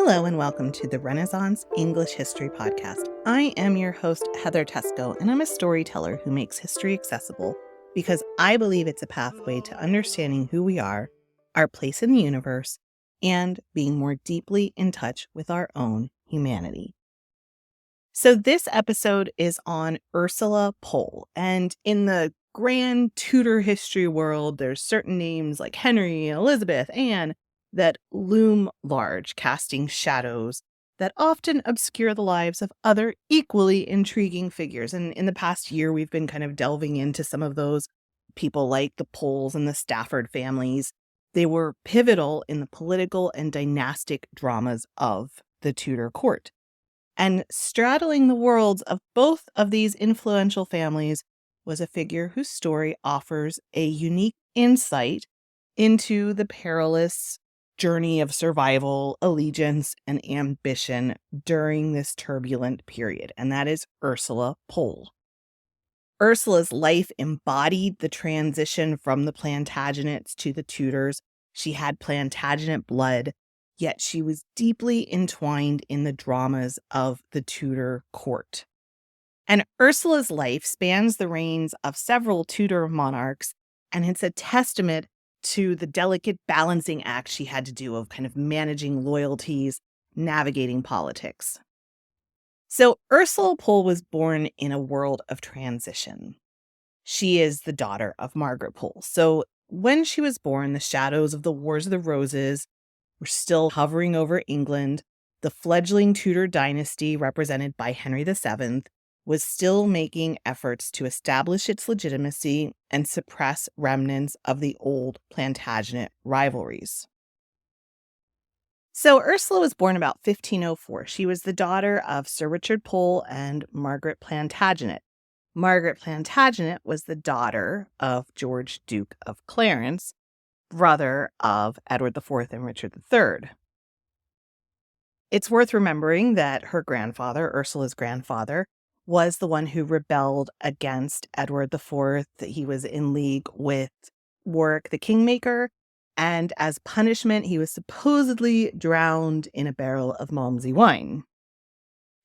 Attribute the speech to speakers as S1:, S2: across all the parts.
S1: Hello and welcome to the Renaissance English History Podcast. I am your host, Heather Tesco, and I'm a storyteller who makes history accessible because I believe it's a pathway to understanding who we are, our place in the universe, and being more deeply in touch with our own humanity. So this episode is on Ursula Pole, and in the grand Tudor history world, there's certain names like Henry, Elizabeth, Anne, that loom large, casting shadows that often obscure the lives of other equally intriguing figures. And in the past year, we've been kind of delving into some of those people like the Poles and the Stafford families. They were pivotal in the political and dynastic dramas of the Tudor court. And straddling the worlds of both of these influential families was a figure whose story offers a unique insight into the perilous journey of survival, allegiance, and ambition during this turbulent period, and that is Ursula Pole. Ursula's life embodied the transition from the Plantagenets to the Tudors. She had Plantagenet blood, yet she was deeply entwined in the dramas of the Tudor court. And Ursula's life spans the reigns of several Tudor monarchs, and it's a testament to the delicate balancing act she had to do of kind of managing loyalties, navigating politics. So Ursula Pole was born in a world of transition. She is the daughter of Margaret Pole. So when she was born, the shadows of the Wars of the Roses were still hovering over England. The fledgling Tudor dynasty, represented by Henry VII, was still making efforts to establish its legitimacy and suppress remnants of the old Plantagenet rivalries. So Ursula was born about 1504. She was the daughter of Sir Richard Pole and Margaret Plantagenet. Margaret Plantagenet was the daughter of George, Duke of Clarence, brother of Edward IV and Richard III. It's worth remembering that her grandfather, Ursula's grandfather, was the one who rebelled against Edward IV. He was in league with Warwick the Kingmaker, and as punishment, he was supposedly drowned in a barrel of Malmsey wine.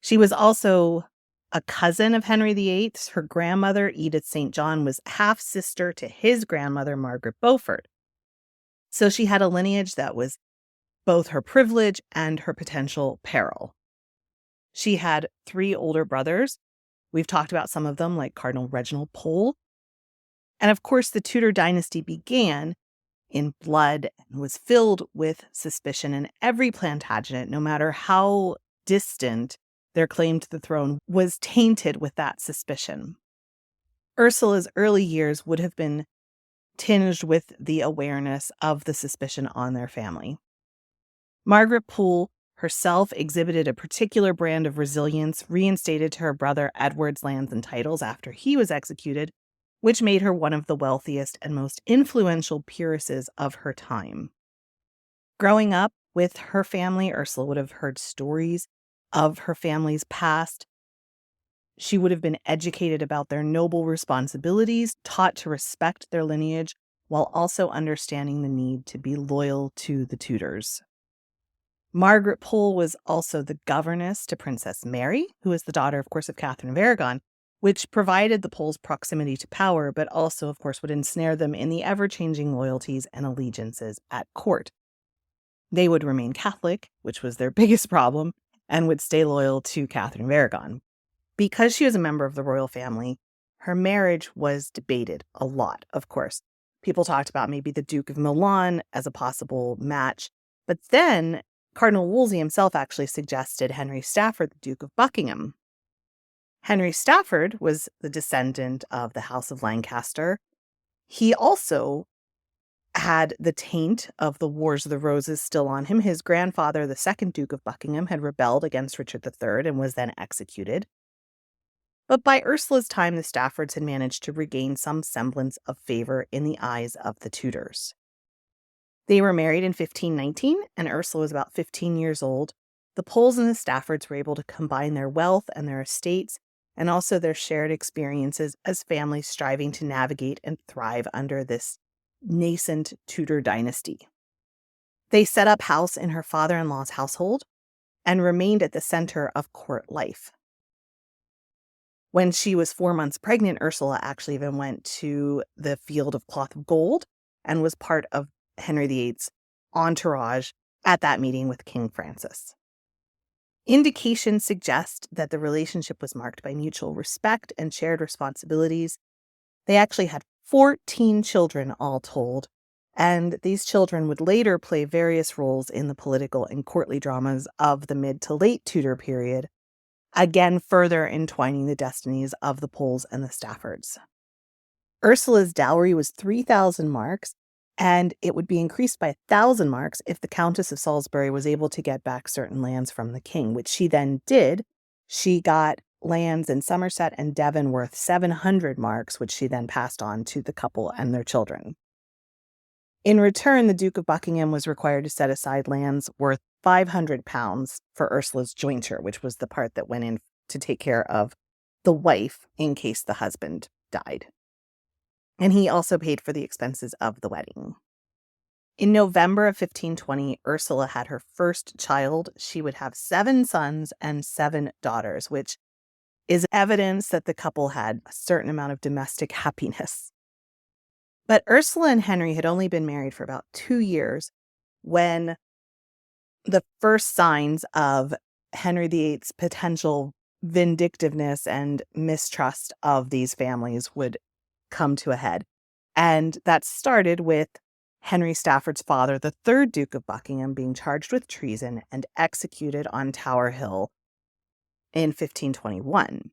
S1: She was also a cousin of Henry VIII. Her grandmother, Edith St. John, was half-sister to his grandmother, Margaret Beaufort. So she had a lineage that was both her privilege and her potential peril. She had 3 older brothers. We've talked about some of them, like Cardinal Reginald Pole. And of course, the Tudor dynasty began in blood and was filled with suspicion. And every Plantagenet, no matter how distant their claim to the throne, was tainted with that suspicion. Ursula's early years would have been tinged with the awareness of the suspicion on their family. Margaret Pole herself exhibited a particular brand of resilience, reinstated to her brother Edward's lands and titles after he was executed, which made her one of the wealthiest and most influential peeresses of her time. Growing up with her family, Ursula would have heard stories of her family's past. She would have been educated about their noble responsibilities, taught to respect their lineage, while also understanding the need to be loyal to the Tudors. Margaret Pole was also the governess to Princess Mary, who is the daughter, of course, of Catherine of Aragon, which provided the Poles proximity to power, but also, of course, would ensnare them in the ever-changing loyalties and allegiances at court. They would remain Catholic, which was their biggest problem, and would stay loyal to Catherine of Aragon. Because she was a member of the royal family, her marriage was debated a lot, of course. People talked about maybe the Duke of Milan as a possible match, but then Cardinal Wolsey himself actually suggested Henry Stafford, the Duke of Buckingham. Henry Stafford was the descendant of the House of Lancaster. He also had the taint of the Wars of the Roses still on him. His grandfather, the second Duke of Buckingham, had rebelled against Richard III and was then executed. But by Ursula's time, the Staffords had managed to regain some semblance of favor in the eyes of the Tudors. They were married in 1519, and Ursula was about 15 years old. The Poles and the Staffords were able to combine their wealth and their estates, and also their shared experiences as families striving to navigate and thrive under this nascent Tudor dynasty. They set up house in her father-in-law's household, and remained at the center of court life. When she was 4 months pregnant, Ursula actually even went to the Field of Cloth of Gold and was part of Henry VIII's entourage at that meeting with King Francis. Indications suggest that the relationship was marked by mutual respect and shared responsibilities. They actually had 14 children all told, and these children would later play various roles in the political and courtly dramas of the mid to late Tudor period, again further entwining the destinies of the Poles and the Staffords. Ursula's dowry was 3,000 marks, and it would be increased by 1,000 marks if the Countess of Salisbury was able to get back certain lands from the king, which she then did. She got lands in Somerset and Devon worth 700 marks, which she then passed on to the couple and their children. In return, the Duke of Buckingham was required to set aside lands worth £500 for Ursula's jointure, which was the part that went in to take care of the wife in case the husband died. And he also paid for the expenses of the wedding. In November of 1520, Ursula had her first child. She would have 7 sons and 7 daughters, which is evidence that the couple had a certain amount of domestic happiness. But Ursula and Henry had only been married for about 2 years when the first signs of Henry VIII's potential vindictiveness and mistrust of these families would come to a head. And that started with Henry Stafford's father, the 3rd Duke of Buckingham, being charged with treason and executed on Tower Hill in 1521.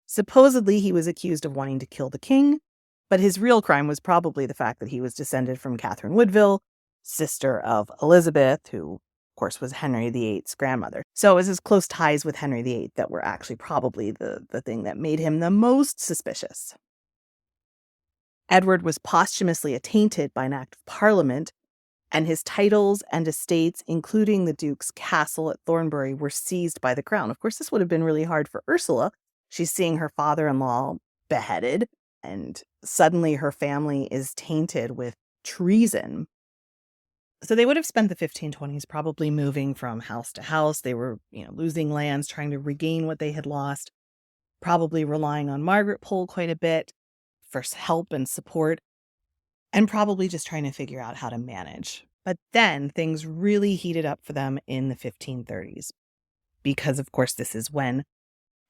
S1: Supposedly, he was accused of wanting to kill the king, but his real crime was probably the fact that he was descended from Catherine Woodville, sister of Elizabeth, who, of course, was Henry VIII's grandmother. So it was his close ties with Henry VIII that were actually probably the thing that made him the most suspicious. Edward was posthumously attainted by an act of Parliament, and his titles and estates, including the Duke's castle at Thornbury, were seized by the crown. Of course, this would have been really hard for Ursula. She's seeing her father-in-law beheaded, and suddenly her family is tainted with treason. So they would have spent the 1520s probably moving from house to house. They were, losing lands, trying to regain what they had lost, probably relying on Margaret Pole quite a bit for help and support, and probably just trying to figure out how to manage. But then things really heated up for them in the 1530s, because, of course, this is when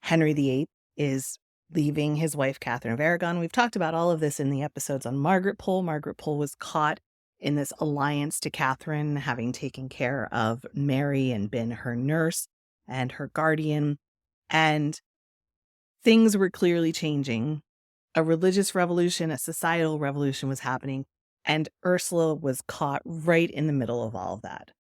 S1: Henry VIII is leaving his wife, Catherine of Aragon. We've talked about all of this in the episodes on Margaret Pole. Margaret Pole was caught in this alliance to Catherine, having taken care of Mary and been her nurse and her guardian. And things were clearly changing. A religious revolution, a societal revolution was happening, and Ursula was caught right in the middle of all of that.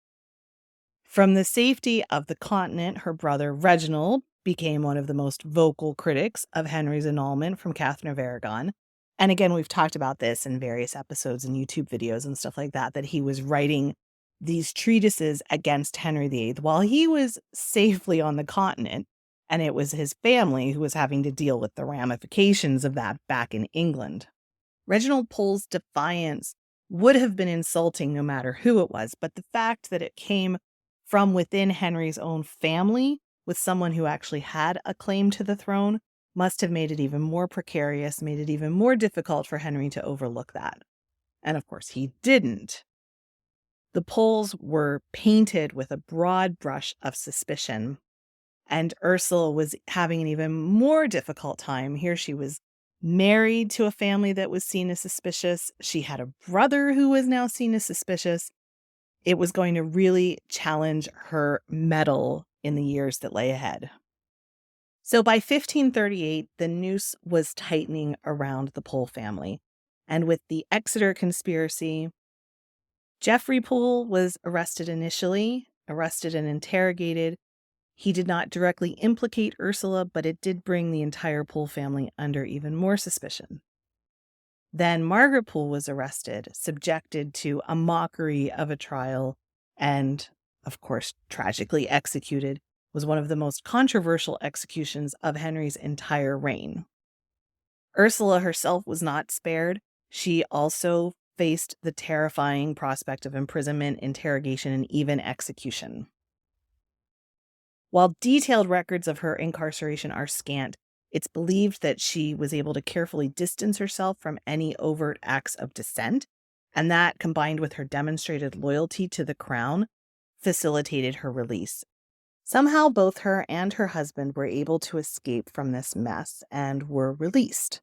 S1: From the safety of the continent, her brother Reginald became one of the most vocal critics of Henry's annulment from Catherine of Aragon. And again, we've talked about this in various episodes and YouTube videos and stuff like that he was writing these treatises against Henry VIII while he was safely on the continent. And it was his family who was having to deal with the ramifications of that back in England. Reginald Pole's defiance would have been insulting no matter who it was, but the fact that it came from within Henry's own family with someone who actually had a claim to the throne must have made it even more precarious, made it even more difficult for Henry to overlook that. And of course, he didn't. The Poles were painted with a broad brush of suspicion. And Ursula was having an even more difficult time. Here she was married to a family that was seen as suspicious. She had a brother who was now seen as suspicious. It was going to really challenge her mettle in the years that lay ahead. So by 1538, the noose was tightening around the Pole family. And with the Exeter Conspiracy, Geoffrey Pole was arrested and interrogated. He did not directly implicate Ursula, but it did bring the entire Pole family under even more suspicion. Then Margaret Pole was arrested, subjected to a mockery of a trial, and, of course, tragically executed. It was one of the most controversial executions of Henry's entire reign. Ursula herself was not spared. She also faced the terrifying prospect of imprisonment, interrogation, and even execution. While detailed records of her incarceration are scant, it's believed that she was able to carefully distance herself from any overt acts of dissent, and that, combined with her demonstrated loyalty to the crown, facilitated her release. Somehow, both her and her husband were able to escape from this mess and were released.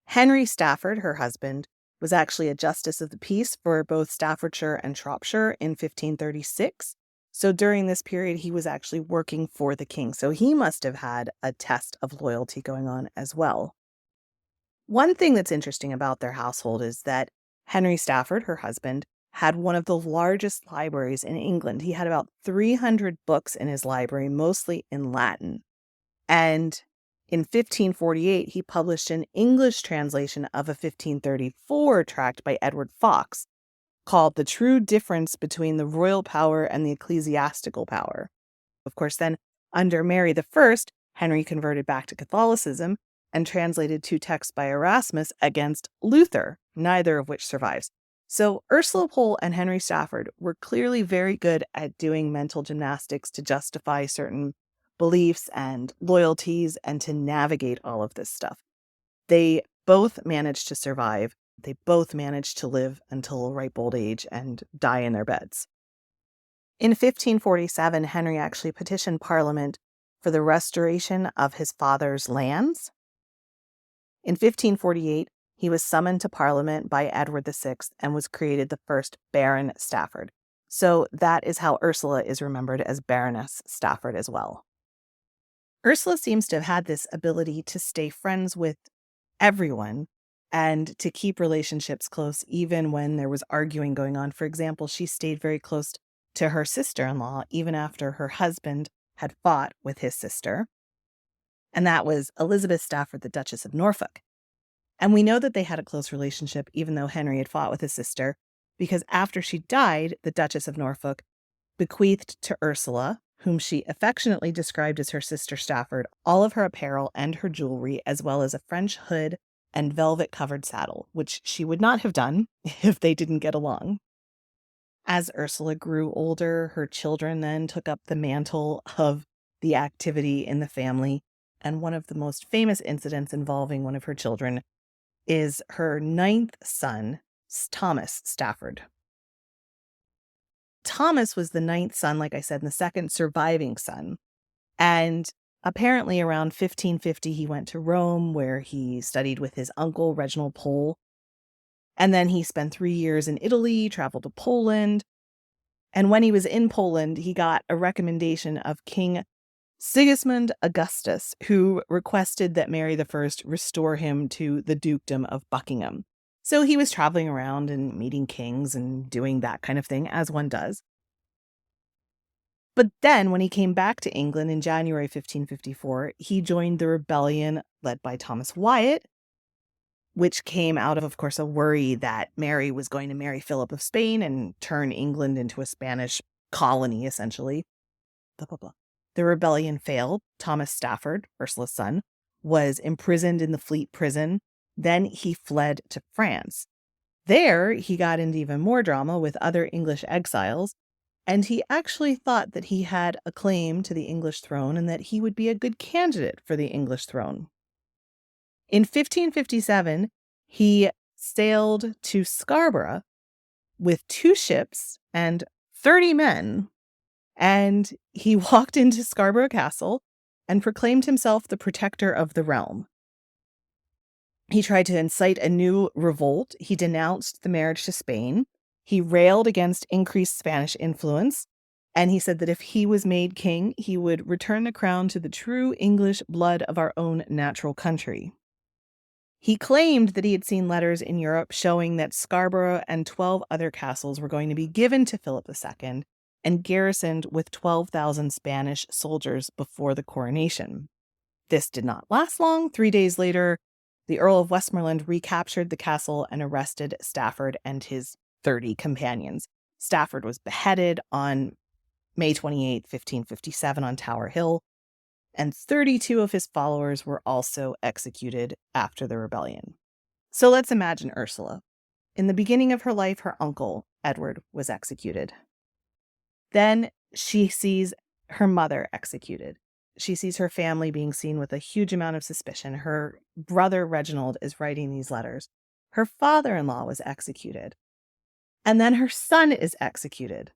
S1: Henry Stafford, her husband, was actually a justice of the peace for both Staffordshire and Shropshire in 1536. So during this period, he was actually working for the king. So he must have had a test of loyalty going on as well. One thing that's interesting about their household is that Henry Stafford, her husband, had one of the largest libraries in England. He had about 300 books in his library, mostly in Latin. And in 1548, he published an English translation of a 1534 tract by Edward Fox called The True Difference Between the Royal Power and the Ecclesiastical Power. Of course, then, under Mary I, Henry converted back to Catholicism and translated 2 texts by Erasmus against Luther, neither of which survives. So Ursula Pole and Henry Stafford were clearly very good at doing mental gymnastics to justify certain beliefs and loyalties and to navigate all of this stuff. They both managed to survive. They both managed to live until a ripe old age and die in their beds. In 1547, Henry actually petitioned Parliament for the restoration of his father's lands. In 1548, he was summoned to Parliament by Edward VI and was created the first Baron Stafford. So that is how Ursula is remembered as Baroness Stafford as well. Ursula seems to have had this ability to stay friends with everyone and to keep relationships close even when there was arguing going on. For example, she stayed very close to her sister-in-law even after her husband had fought with his sister. And that was Elizabeth Stafford, the Duchess of Norfolk. And we know that they had a close relationship even though Henry had fought with his sister, because after she died, the Duchess of Norfolk bequeathed to Ursula, whom she affectionately described as her sister Stafford, all of her apparel and her jewelry, as well as a French hood and velvet-covered saddle, which she would not have done if they didn't get along. As Ursula grew older, her children then took up the mantle of the activity in the family, and one of the most famous incidents involving one of her children is her 9th son, Thomas Stafford. Thomas was the 9th son, like I said, and the second surviving son. And apparently around 1550, he went to Rome, where he studied with his uncle, Reginald Pole. And then he spent 3 years in Italy, traveled to Poland. And when he was in Poland, he got a recommendation of King Sigismund Augustus, who requested that Mary I restore him to the dukedom of Buckingham. So he was traveling around and meeting kings and doing that kind of thing, as one does. But then when he came back to England in January 1554, he joined the rebellion led by Thomas Wyatt, which came out of course, a worry that Mary was going to marry Philip of Spain and turn England into a Spanish colony, essentially. Blah, blah, blah. The rebellion failed. Thomas Stafford, Ursula's son, was imprisoned in the Fleet prison. Then he fled to France. There, he got into even more drama with other English exiles, and he actually thought that he had a claim to the English throne and that he would be a good candidate for the English throne. In 1557, he sailed to Scarborough with 2 ships and 30 men, and he walked into Scarborough Castle and proclaimed himself the protector of the realm. He tried to incite a new revolt. He denounced the marriage to Spain. He railed against increased Spanish influence, and he said that if he was made king, he would return the crown to the true English blood of our own natural country. He claimed that he had seen letters in Europe showing that Scarborough and 12 other castles were going to be given to Philip II and garrisoned with 12,000 Spanish soldiers before the coronation. This did not last long. 3 days later, the Earl of Westmoreland recaptured the castle and arrested Stafford and his 30 companions. Stafford was beheaded on May 28, 1557 on Tower Hill, and 32 of his followers were also executed after the rebellion. So let's imagine Ursula. In the beginning of her life, her uncle, Edward, was executed. Then she sees her mother executed. She sees her family being seen with a huge amount of suspicion. Her brother Reginald is writing these letters. Her father-in-law was executed. And then her son is executed.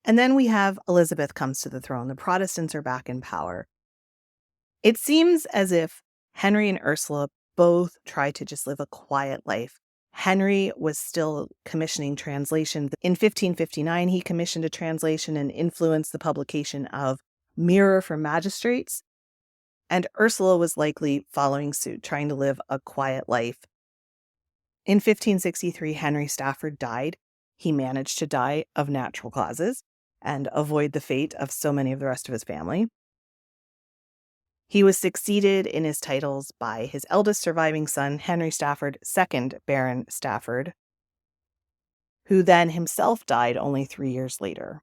S1: And then we have Elizabeth comes to the throne. The Protestants are back in power. It seems as if Henry and Ursula both tried to just live a quiet life. Henry was still commissioning translations. In 1559, he commissioned a translation and influenced the publication of Mirror for Magistrates. And Ursula was likely following suit, trying to live a quiet life. In 1563, Henry Stafford died. He managed to die of natural causes and avoid the fate of so many of the rest of his family. He was succeeded in his titles by his eldest surviving son, Henry Stafford, 2nd Baron Stafford, who then himself died only 3 years later.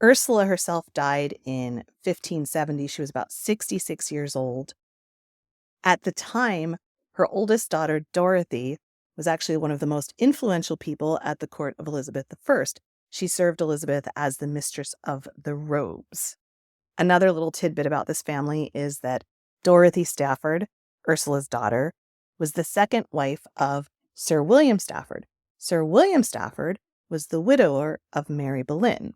S1: Ursula herself died in 1570. She was about 66 years old. At the time, her oldest daughter, Dorothy, was actually one of the most influential people at the court of Elizabeth I. She served Elizabeth as the mistress of the robes. Another little tidbit about this family is that Dorothy Stafford, Ursula's daughter, was the second wife of Sir William Stafford. Sir William Stafford was the widower of Mary Boleyn.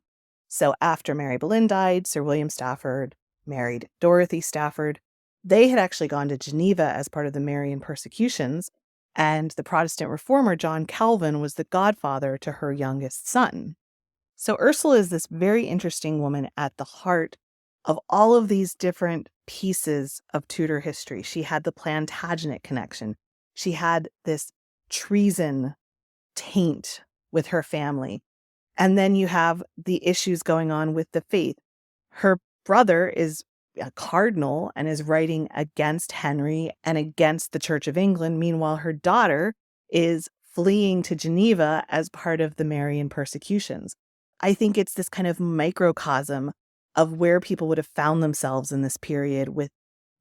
S1: So after Mary Boleyn died, Sir William Stafford married Dorothy Stafford. They had actually gone to Geneva as part of the Marian persecutions, and the Protestant reformer John Calvin was the godfather to her youngest son. So Ursula is this very interesting woman at the heart of all of these different pieces of Tudor history. She had the Plantagenet connection. She had this treason taint with her family. And then you have the issues going on with the faith. Her brother is a cardinal and is writing against Henry and against the Church of England. Meanwhile, her daughter is fleeing to Geneva as part of the Marian persecutions. I think it's this kind of microcosm of where people would have found themselves in this period with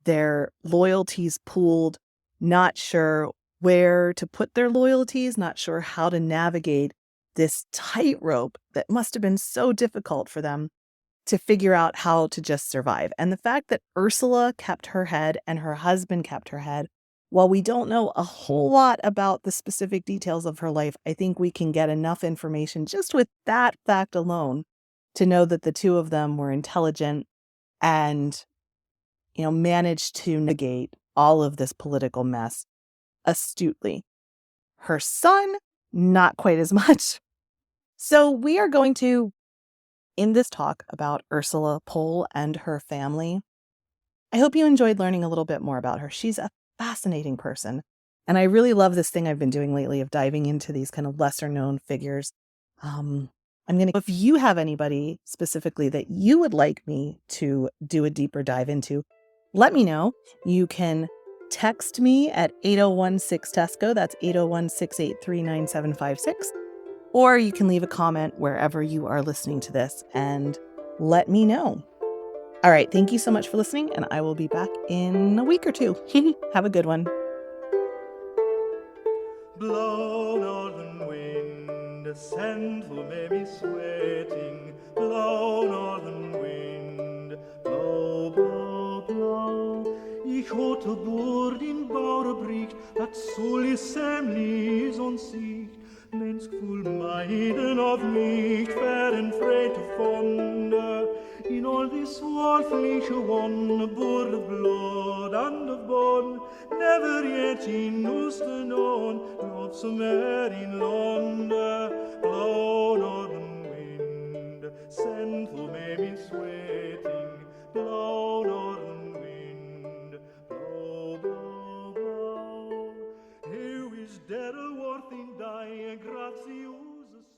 S1: their loyalties pooled, not sure where to put their loyalties, not sure how to navigate this tightrope that must have been so difficult for them to figure out how to just survive. And the fact that Ursula kept her head and her husband kept her head, while we don't know a whole lot about the specific details of her life, I think we can get enough information just with that fact alone to know that the two of them were intelligent and, managed to navigate all of this political mess astutely. Her son, not quite as much. So we are going to, in this talk about Ursula Pole and her family, I hope you enjoyed learning a little bit more about her. She's a fascinating person. And I really love this thing I've been doing lately of diving into these kind of lesser known figures. If you have anybody specifically that you would like me to do a deeper dive into, let me know. You can text me at 8016-TESCO. That's 801-683-9756. Or you can leave a comment wherever you are listening to this and let me know. All right. Thank you so much for listening, and I will be back in a week or two. Have a good one.
S2: Blow, northern wind, send who may be sweating. Blow, northern wind, blow, blow, blow. Ich hatte Bord in Bauerbricht, dat soll is semlis on Sicht. Menschful Maiden of mich, fair and free to fonder. In all this wolfliche one, born of blood and of bone, never yet in Uster known, love so merry in London. Blow, northern wind, send who may be sweating. Blow, northern wind, blow, blow, blow. Who is dead or worth in die, grazie,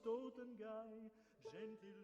S2: stoten guy, gentle